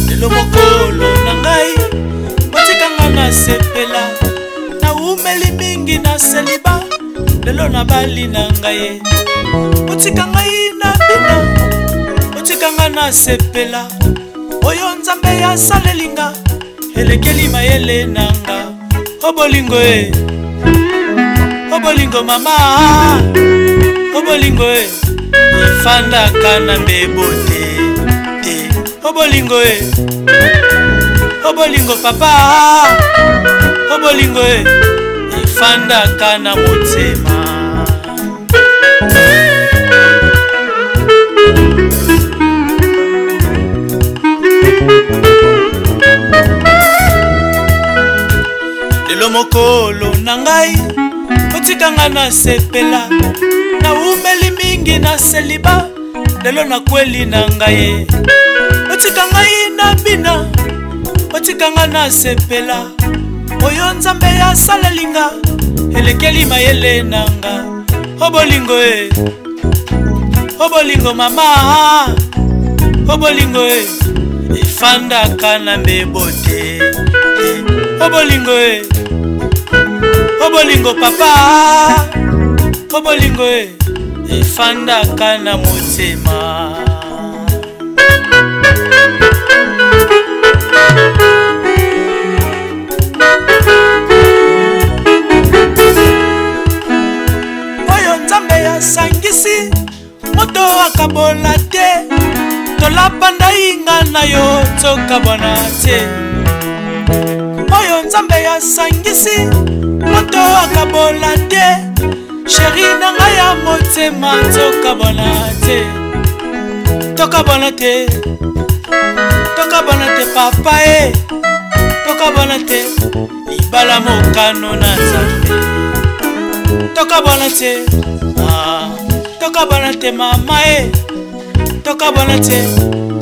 lelo mokolo na ngai botikanga na sepela na umeli mingi na seliba lelo na bali na ngai botika ngai na bina botikanga na sepela oyo nzambe ya salelinga elekeli mayele nanga obolingo obolingo mama obolingo ifanda kana mbebote te obolingo obolingo papa obolingo ifanda kana motema lelo mokolo na ngai botikanga na sepela na umeli mingi na seliba lelo na kweli na ngai botika ngai na bina botikanga na sepela oyo nzambe ya salelinga elekeli mayele nanga obolingo obolingo mama obolingo ifanda kana mbebote obolingo obolingo papa obolingo ifanda kana motema oyo nzambe yasangisi moto akabola te tolapanda inga na yo tokabona te oyo nzambe yasangisi moto akabola te sheri na ngai ya motema tokabona te tokabona te papa tokabona te libala mokano na nzambe tokabona te tokabona te mama tokabona te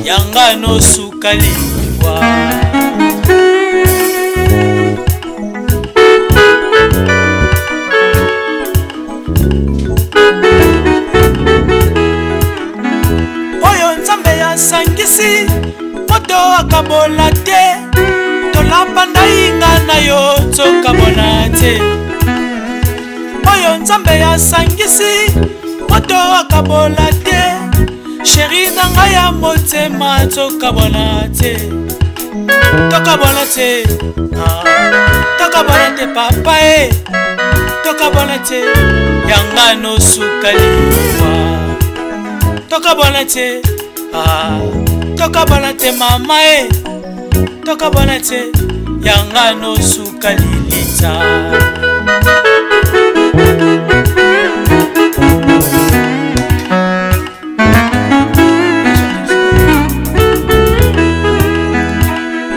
yanga no suka liwa sangisi moto akabola te tolapanda inga na yo tokabona te oyo nzambe yasangisi moto akabola te sheri na ngai ya motema tokabona te tokabona te papa tokabona te yanga no suka liwa tokabona te tokabona te mama tokabona te yanga no suka lilita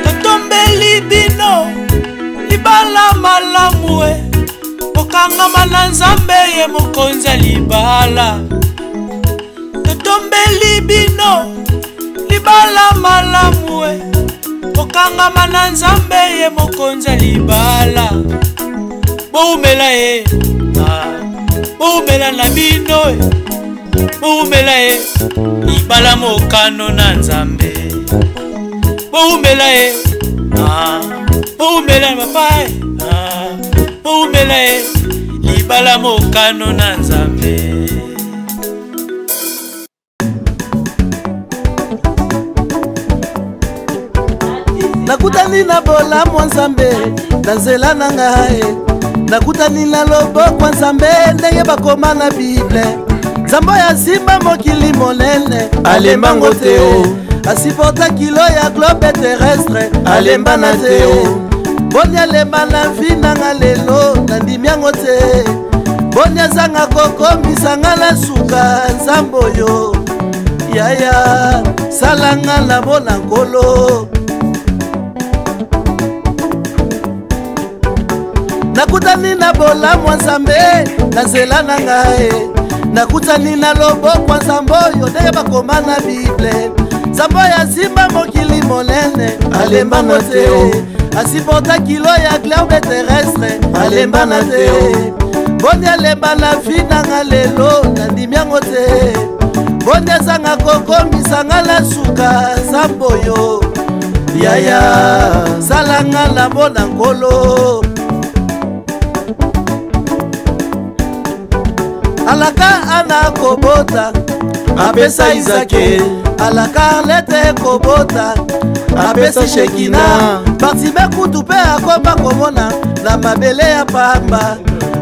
totombeli bino libala malamu okangama na nzambe ye mokonzi ya libala totombeli bino libala malamu okangama na nzambe ye mokonzi ya libala boumela boumela na bino boumela libala mokano na nzambe boumela boumela papa boumela libala mokano na nzambe nakutani na bolamu nzambe na nzela na ngai nakutani na loboko nzambe ndenge bakoma na bible nzambe ya simba mokili monene alembango te asiporta kilo ya globe terrestre alembana te boni alemba na vi nanga lelo nandimi yango te boni azanga kokomisa nga na suka nzambe oyo yaya salanga na bona nkolo nakutani na bolamu nzambe na nzela na ngai nakutani na loboko nzambe oyo ndenge bakoma na bible nzambe ya simba mokili monene alembana te asiporta kilo ya globe terrestre alembana te boni alemba na vi nanga lelo nandimi yango te bondezanga kokomisanga na suka samboyo yaya salanga na bona nkolo alaka ana kobota apesa Izake alaka lete kobota apesa Shekina partime kutu pe akoma komona na mabele ya pamba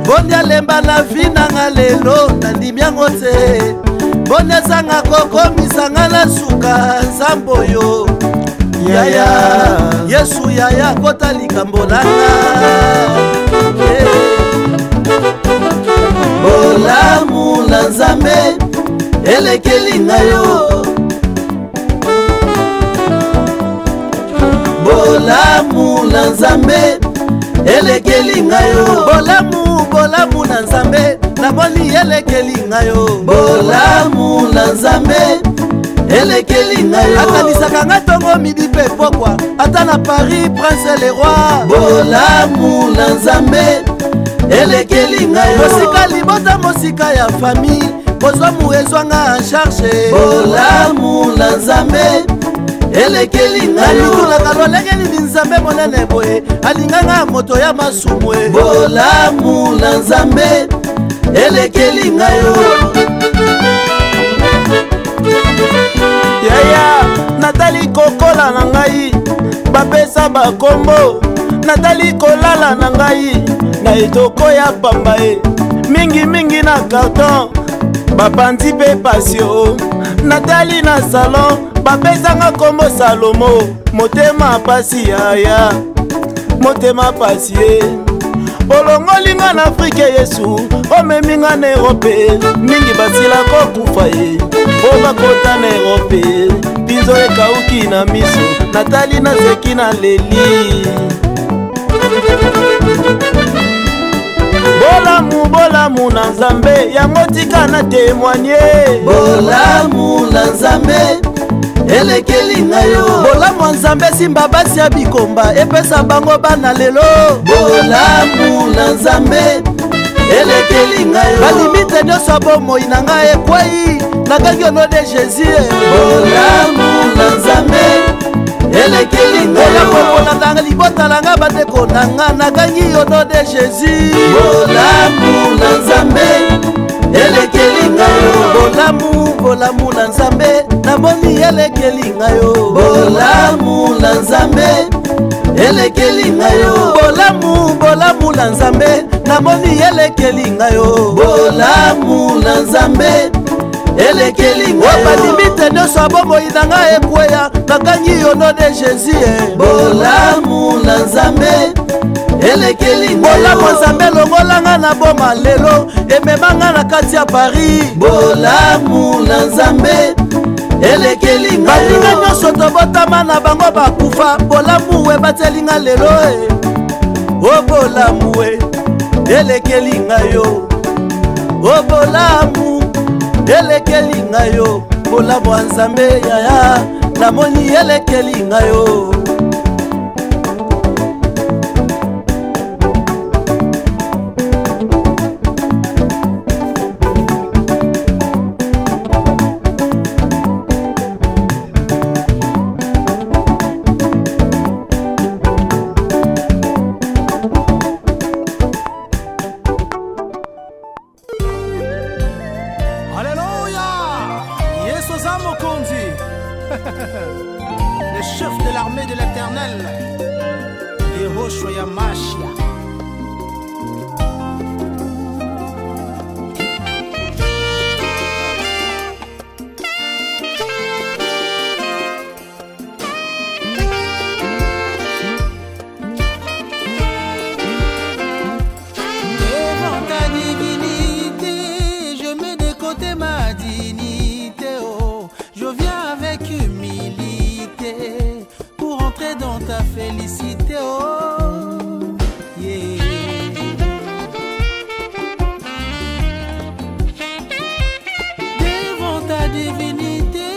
bondi alemba na vinanga lelo na ndimiango te bondi ezanga kokomisanga na suka nsamboyo yaya Yesu yaya kota likambo nanga bolamu na Nzambe elekeli ngayo bolamu na Nzambe elekeli ngayo bolamu na Nzambe namoni elekeli ngayo bolamu na Nzambe elekeli ngayo akanisaka nga tongo midi pe pokwa ata na Paris Prince le Roi bolamu na Nzambe elekeli ngayo mosika libota mosika ya famille kozwa muezwanga en charge bolamu na Nzambe elekeli ngayo mitulaka lolenge nini Nzambe monene boye alinganga moto ya masumwe bolamu na Nzambe elekeli ngayo yaya natali kokola na ngai bapesa bakombo natali kolala na ngai na etoko ya pamba e mingi na karton bapandi pe pasio natali na salon bapesanga kombo Salomo motema pasi yaya motema pasi e olongolinga na Afrika Yesu omeminga na Europe mingi basila kokufa ye po bakota na Europe bizo ekauki na miso natali na zeki na leli bolamu na Nzambe yango tika na témoigner bolamu na Nzambe elekeli ngayo bolamu Nzambe simba basi ya bikomba epesa bango bana lelo bolamu na Nzambe elekeli ngayo balimite nyonso bomoi na ngai ekwei nakangi ono de Jésus bolamu na Nzambe elekeli ngayo natanga libota langa bandeko nanga nakangi ono de Jésus bolamu na Nzambe elekeli ngayo bolamu na Nzambe namoni elekeli ngayo bolamu na Nzambe elekeli ngayo bolamu na Nzambe namoni elekeli ngayo bolamu na Nzambe elekeli ngayo balimite nyonso abomoi na ngai ekweya nakangi ono de Jésus bolamu na Nzambe elekeli bolamu Nzambe longolanga na boma lelo ememanga na kati ya Paris bolamu na Nzambe elekeli balinga nyonso tobotama na bango bakufa bolamu we batelinga lelo o bolamu we elekeli ngayo o bolamu elekeli ngayo bolamu wa Nzambe yaya namoni elekeli ngayo le chef de l'armée de l'Éternel, Yehoshua Yamashia. Devant ta divinité, je mets de côté ma dignité, oh, je viens avec humilité pour entrer dans ta félicité, oh, yeah. Devant ta divinité,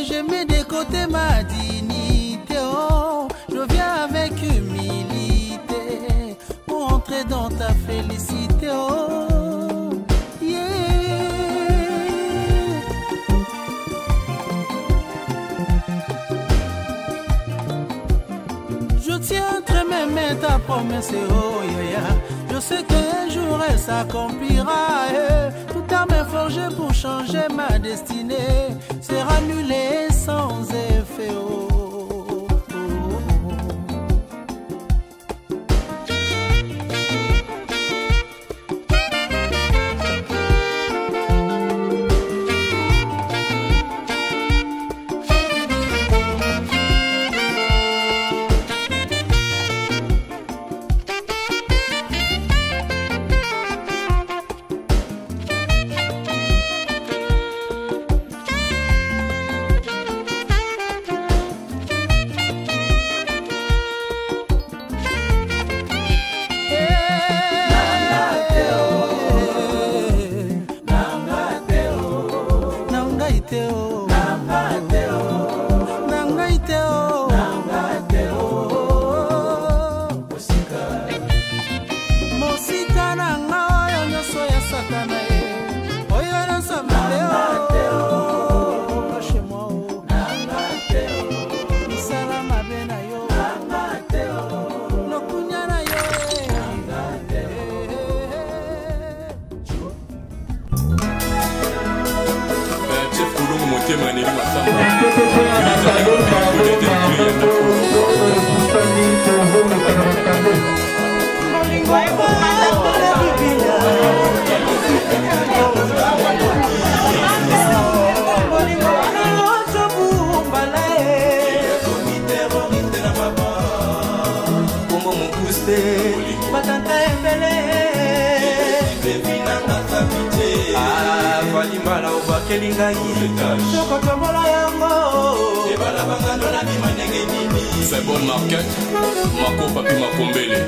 je mets de côté ma dignité, oh, je viens avec humilité pour entrer dans ta félicité, oh, yeah. est ta promesse, oh yeah. Je sais qu'un jour elle s'accomplira. Toute arme forgée pour changer ma destinée sera annulée sans effet. Oh. C'est bonne marquette, Mako Papi Makombele,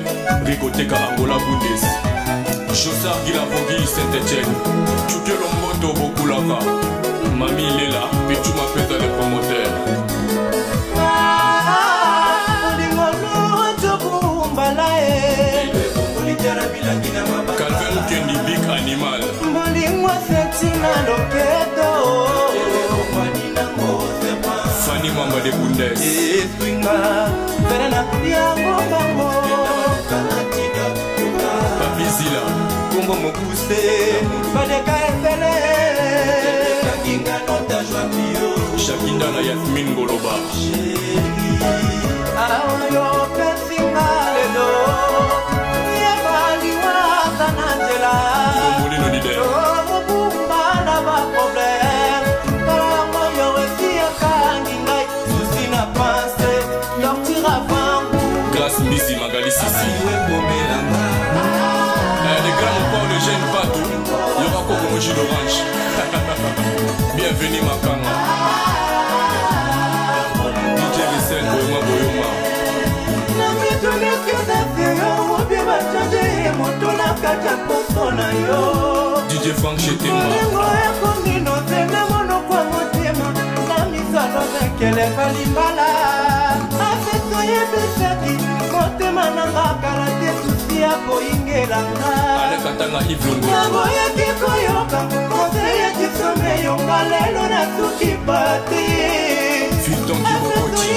Ricoteka Angola Bundes, Jossard Guilavogui Saint-Etienne, Chouke Lomboto Bokulava, Mami Lela, Pichuma Peta les promoteurs. Calvin Kendi Big Animal. Fanny Mamba de Bundes. Papi Zila. Kumbo Mokuse. Shakinda na Yasmin Goloba. Grâce Missy Magali Sissi. Les grands ports de Jeanne Patou. Le raccord au Moji d'Orange. Bienvenue Makanga. DJ Vissel Boyoma Boyoma. DJ Frank Chetemba. Alekatanga Yves Longo. Filton Kibokoti.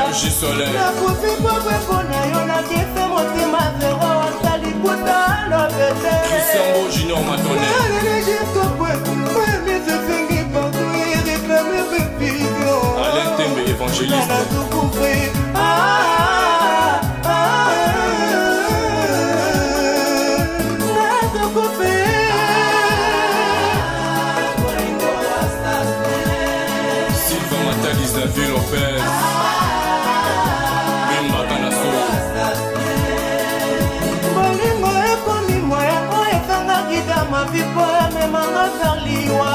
MJ Soleil. Christian Junior Matonnet. Alain Tembe évangéliste. Sylvain Matali Xavier Lopez. Bemba Kanaso. Bolingo ekomi moya oyo ekangaki dama vipo ememanga verliwa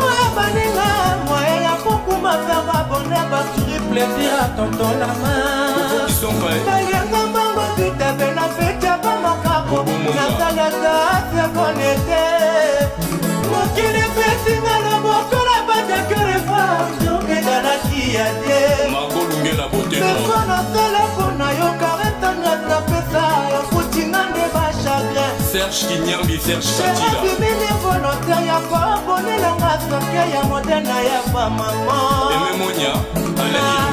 oyo baninga moya ya kokuma verba bonheur baturi plaisir à tonton la main balianga mbango tutabe na feta bamakako nasalata sekonete mokili pesinga lobokola batekerefa okendalaki ya te personasala mpona yo karetanga trapesa yokutinga nde bachagrin Serge Kinyambi, Serge Katila. volontaire ya koabonelanga soke ya modena ya bamama Ememonia, Alain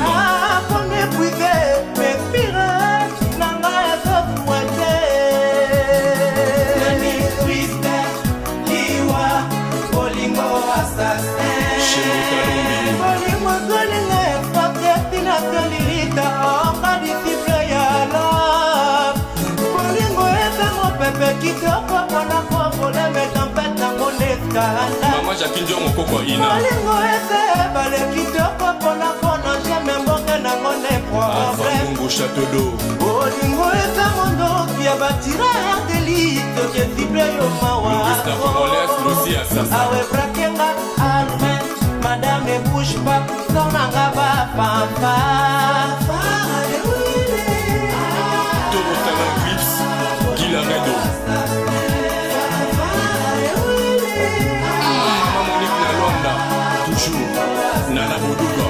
Qu'on épuise mes pires Nanga ya sofouete Nani Twister Liwa Bolingo assassin Bolingo kolinga Fakte tina kalilita Oka disciple ya love Bolingo ete mo pepe kitoko Mwana kwa voleme tempête na moneskala Mama Jacqueline Dion Mokoko Ina Bolingo ete bale kitoko Pona kono jeme mboke na ngone problème Mungu Château d'eau Bolingo ete mondo Kia batira d'élite Ke cible yo mawa Louis Congolaise, Lucie Assassin Awe brakenga alme Madame ne bouge pas Sonanga ba pampa Toro Talent Vips, Guy Laredo Mama Monique Nalonda, toujours Nana Boduga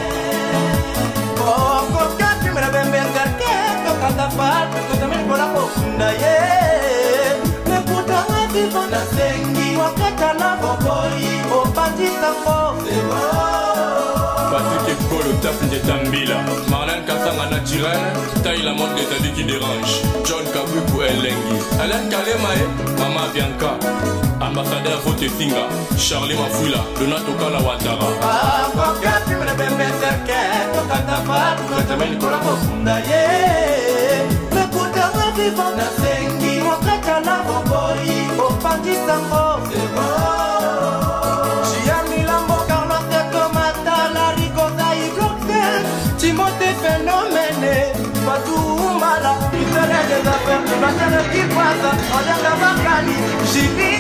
Kokati mera bembe ngarke Tokata pat Kotamil kola kofunda ye Mekuta ngati fonda sengi Wakata na bokori Opati tango Patrick Ekolo tape Njetambila Marlène Katanga naturel Taille la mode de Tadi qui dérange John Kabuku Elengi Alain Kalemae Mama Bianca Ambassadeur Vote Singa Charlie Mafouila Donato Kala Ouattara Kokati mera bembe ngarke Tokata pat Kotamil kola kofunda ye Mekuta ngati fonda sengi Wakata na bokori Opati tango Timothée Phénomène, Batoumala, il tenait des affaires, il battait le qui passe, on a la bacani, Jimmy.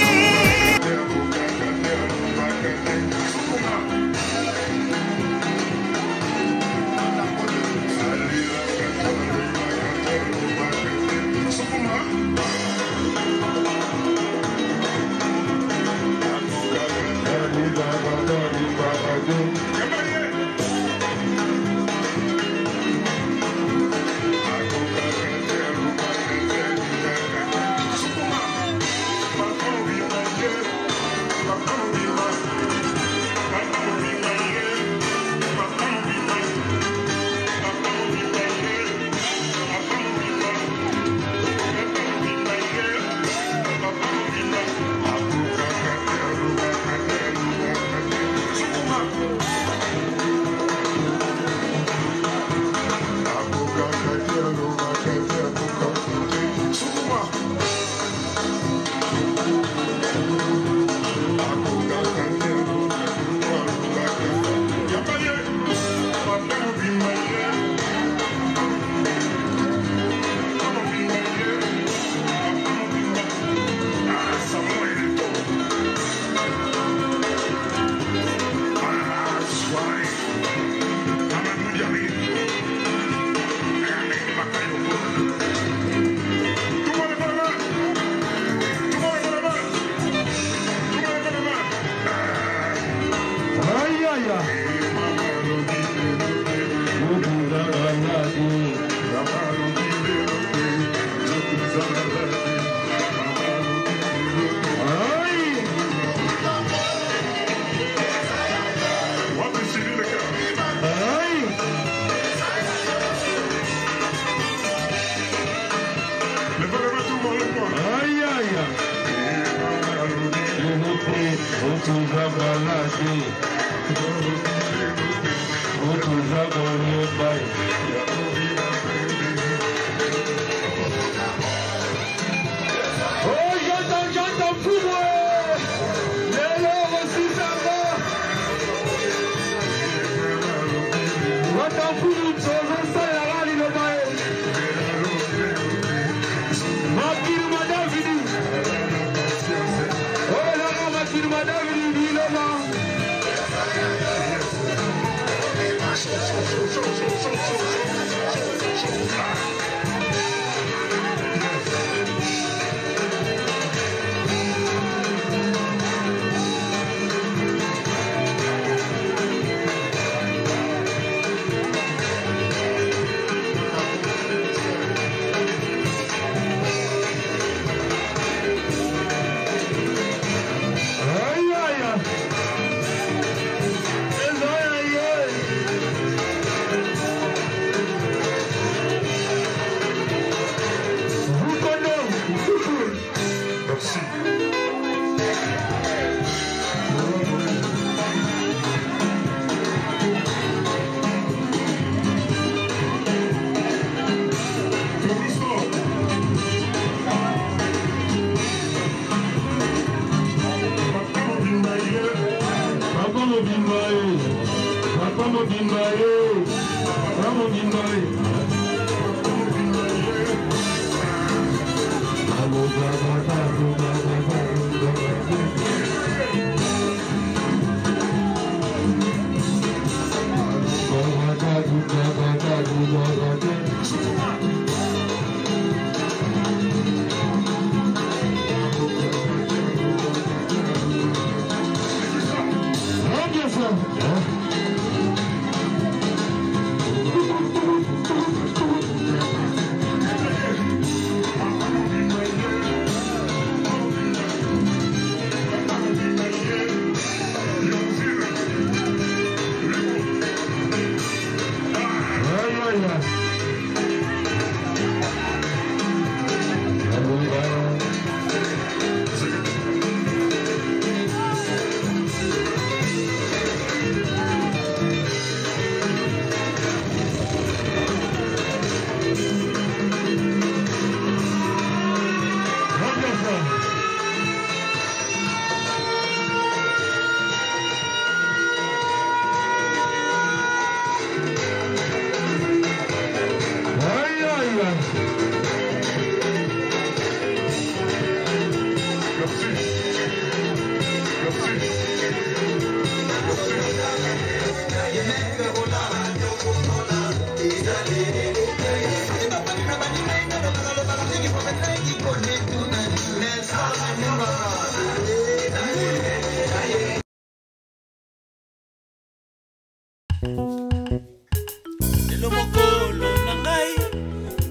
Lelo mokolo na ngai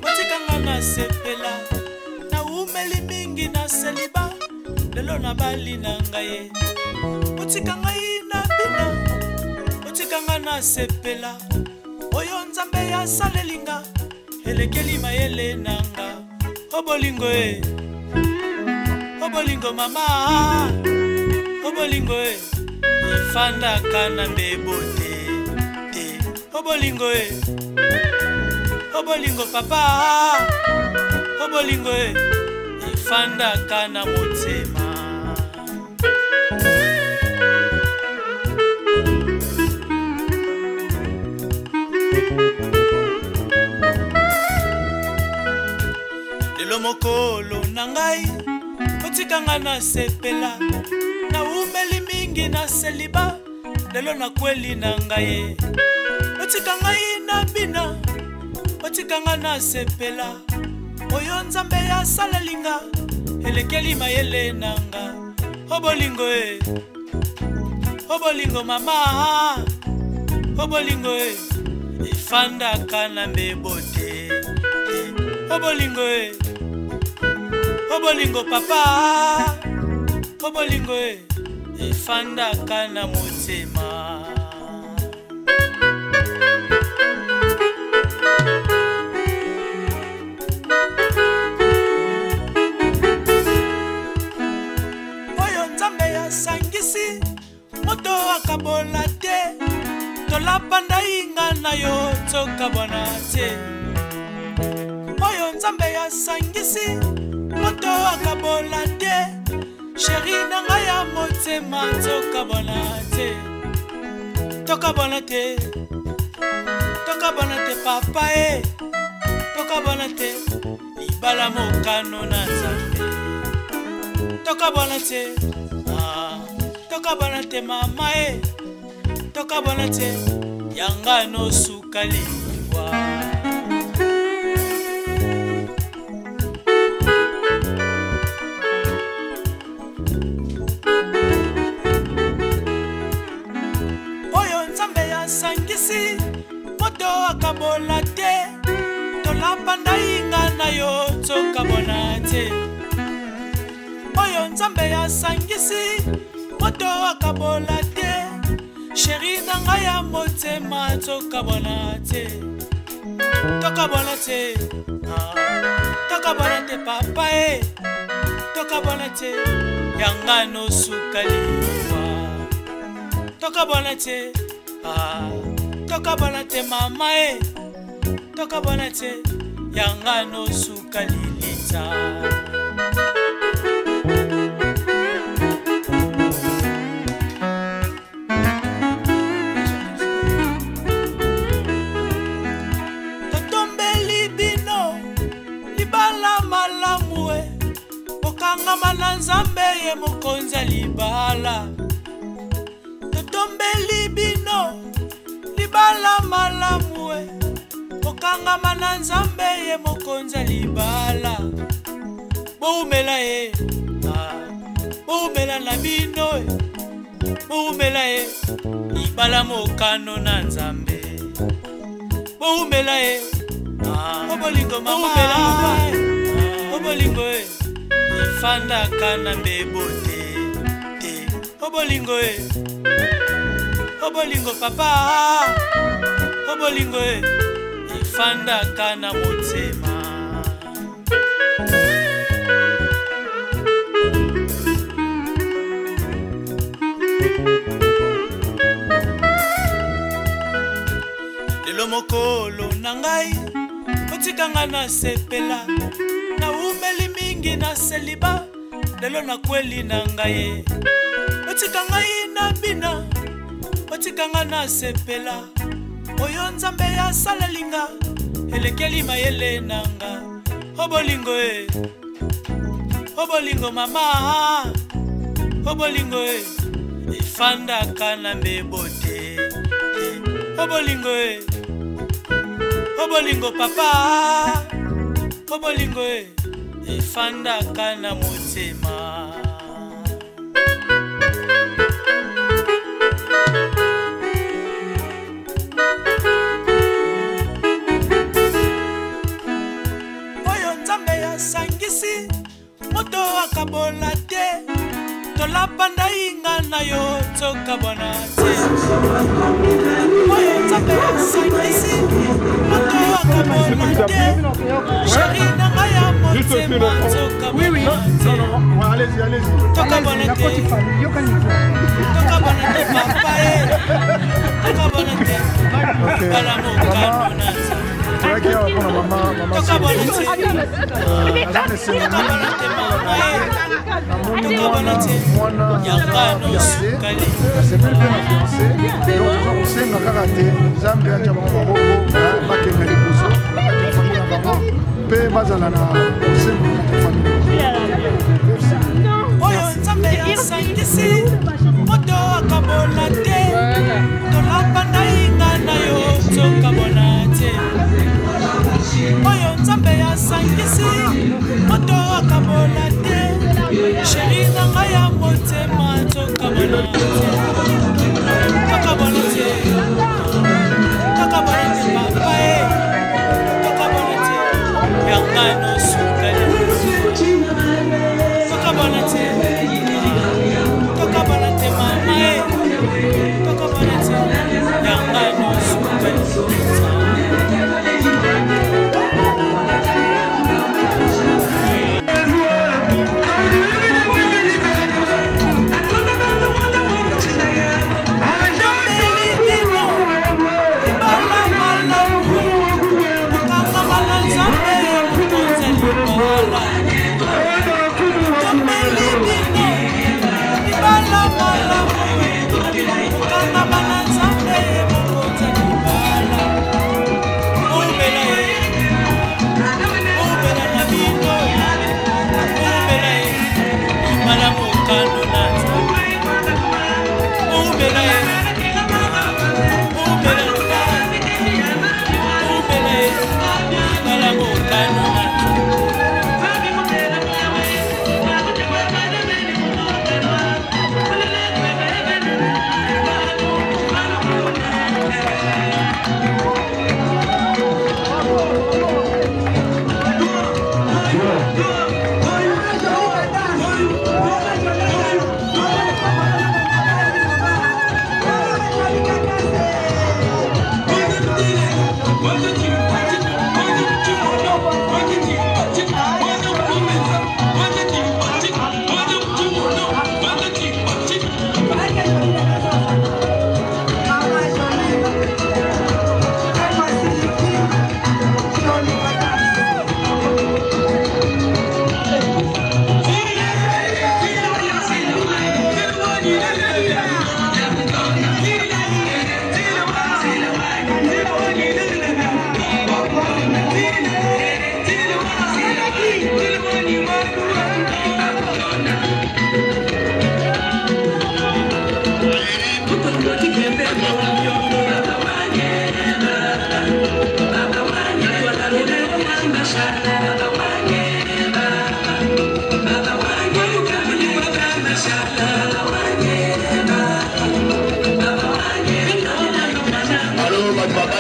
batikanga na sepela na umeli mingi na seliba lelo na bali na ngai batika ngai na bina batikanga na sepela oyo nzambe ya salelinga elekeli mayele nanga obolingo obolingo mama obolingo ifanda kana mbebote obolingo obolingo papa obolingo ifanda kana motema lelo mokolo na ngai otikanga na sepela na umeli mingi na seliba lelo na kweli na ngai otika ngai na bina otikanga na sepela oyo nzambe ya salalinga elekeli mayele nanga obolingo obolingo mama obolingo ifanda kana mbebote obolingo obolingo papa obolingo ifanda kana motema sangisi moto akabola te tolapanda inga na yo tokabona te oyo nzambe ya sangisi moto akabola te sheri na ngai ya motema tokabona te tokabona te papa tokabona te libala mokano na nzambe tokabona te tokabona te mama tokabona te yanga no suka liwa oyo nzambe ya sangisi moto akabola te tolapanda inga na yo tokabona te oyo nzambe ya sangisi moto akabola te sheri na ngai ya motema tokabona te tokabona te papa tokabona te yangano sukaliwa tokabona te tokabona te mama tokabona te yangano sukalilita totombeli bino libala malamue okangama na nzambe ye mokonzi libala totombeli bino libala malamue okangama na nzambe ye mokonzi libala boumela boumela na bino boumela libala mokano na nzambe boumela obolingo mama obolingo ifandaka na mbebote te obolingo obolingo papa obolingo ifandaka na motema lelo mokolo na ngai otikanga na sepela na umeli mingi na seliba lelo na kweli na ngai otika ngai na bina otikanga na sepela oyo nzambe ya salalinga elekeli mayele nanga obolingo obolingo mama obolingo ifandaka na mbebote obolingo obolingo papa obolingo ifandaka na motema oyo nzambe yasangisi moto akabola te tolapanda inga na yo tokabona te oyo nzambe yasangisi moto akabola te sheri na ngai ya motema tokabona te tokabona te tokabona te papa tokabona te bala mokano na nzambe tokabona te tokabona te mama tokabona te yangano sukali osenga kaka te nzambe atya bango maboko bakenda liboso atya famille na bango mpe bazala na osenga na famille oyo nzambe yasangisi moto akabola te tolapanda inga na yo tokabona te oyo nzambe yasangisi moto akabola te sheri na ngai ya motema tokabona te tokabona te tokabona te papa tokabona te yangano sukali tokabona te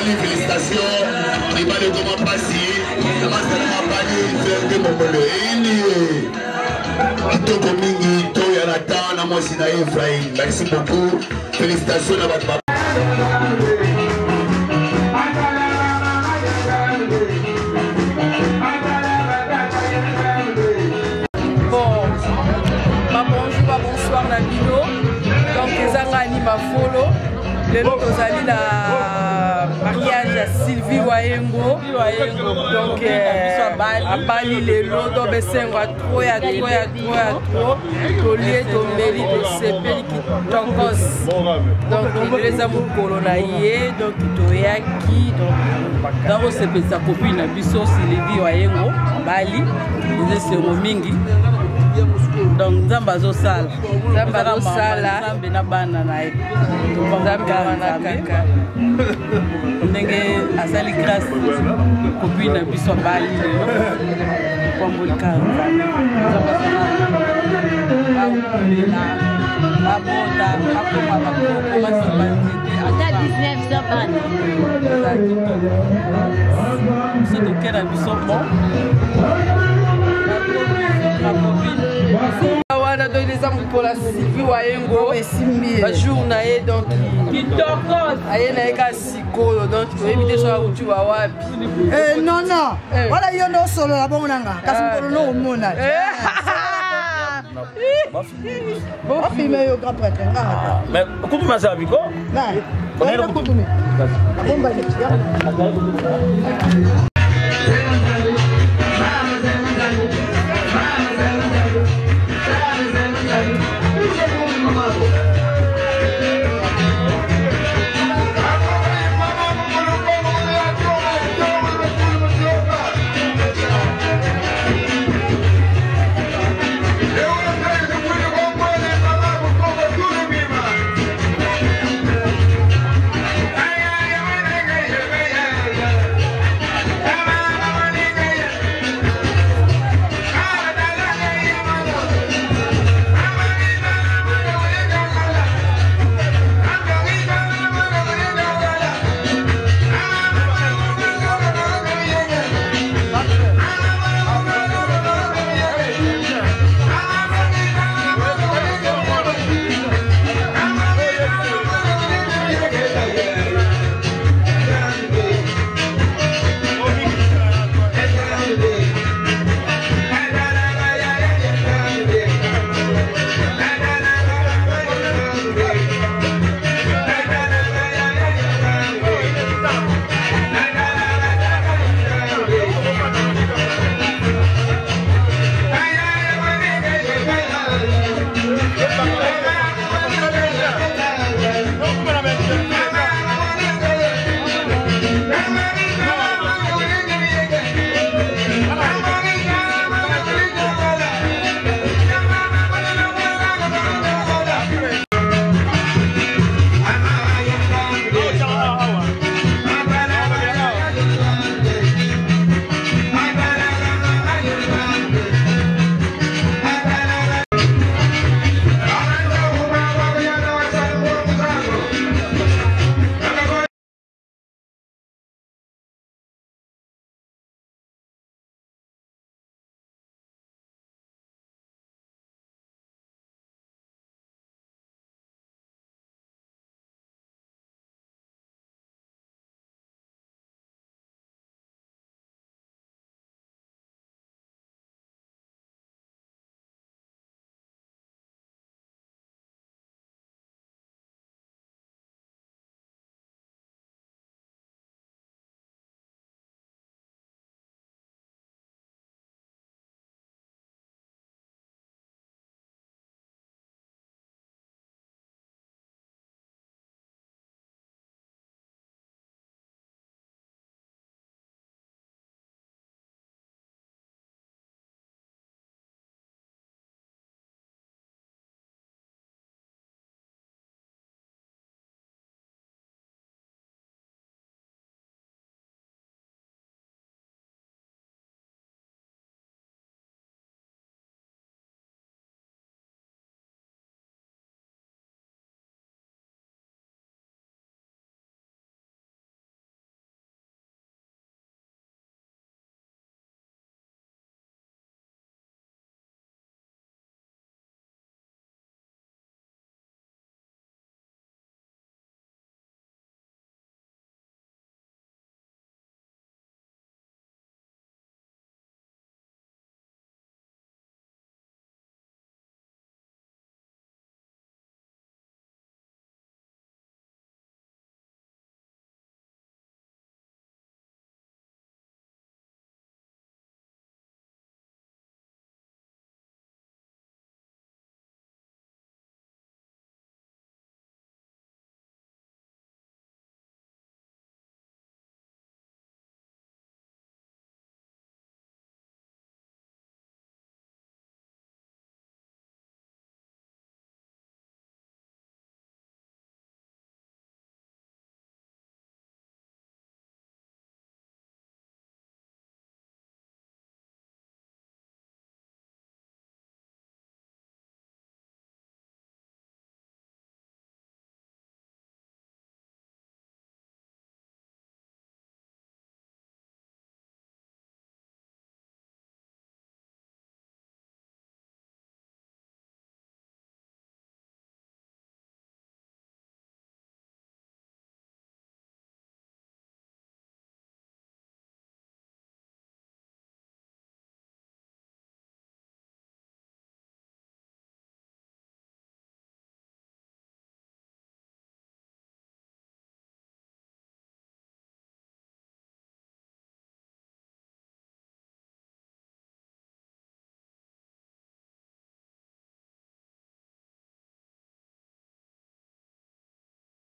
Félicitations, les balles de comment passer, la masse de la panier, faire de mon bolo. Kitoko mingi, Toya Natan, na moi Sina Ephraim. Merci beaucoup. Félicitations à votre papa. Bonsoir Nabino. Donc Ezangani Mafolo. Le lot tozali la mariage à Sylvie Wayengo. Donc abali le lot to besengo trop ya tolie tombeli tosepeli kitokos. Donc les amours colonaye donc toyaki donc sepelisa copine na biso Sylvie Wayengo bali ils sont mingi. Donc Zamba Zosala Zambe na bana na ye Zambe na kaka ndenge asali grâce copine na biso bali kwa molika abota ata 19 ans c'est de quel biso bon wana donc les amours pour la Sylvie Wayengo un jour naé donc kitokos aye na eka sikolo donc éviter ça où tu vas wapi non voilà yo ndo solo la bongo nanga kasi kolo no mona bon filmer yo grand prêtre mais kutu masa biko na on est kutu me bomba ni